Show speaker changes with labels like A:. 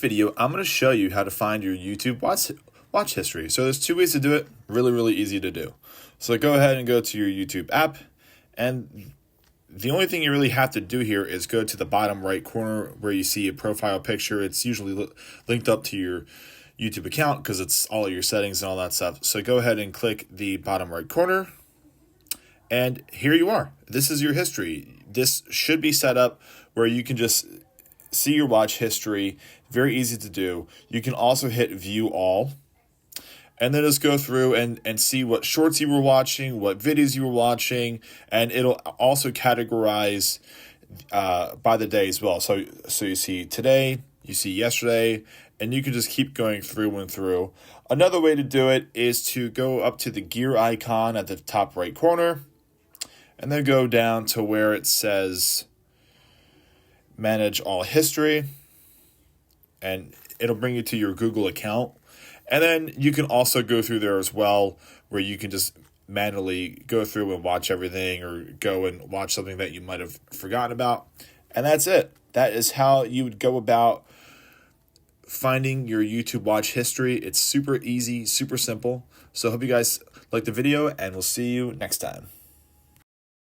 A: video, I'm going to show you how to find your YouTube watch history. So there's two ways to do it. Really easy to do. So go ahead and go to your YouTube app, and the only thing you really have to do here is go to the bottom right corner where you see a profile picture. It's usually linked up to your YouTube account because it's all your settings and all that stuff. So go ahead and click the bottom right corner, and here you are. This is your history. This should be set up where you can just see your watch history. Very easy to do. You can also hit view all, and then just go through and see what shorts you were watching, what videos you were watching, and it'll also categorize by the day as well. So you see today, you see yesterday, and you can just keep going through and through. Another way to do it is to go up to the gear icon at the top right corner, and then go down to where it says manage all history, and it'll bring you to your Google account. And then you can also go through there as well, where you can just manually go through and watch everything, or go and watch something that you might have forgotten about. And that's it. That is how you would go about finding your YouTube watch history. It's super easy, super simple. So I hope you guys like the video, and we'll see you next time.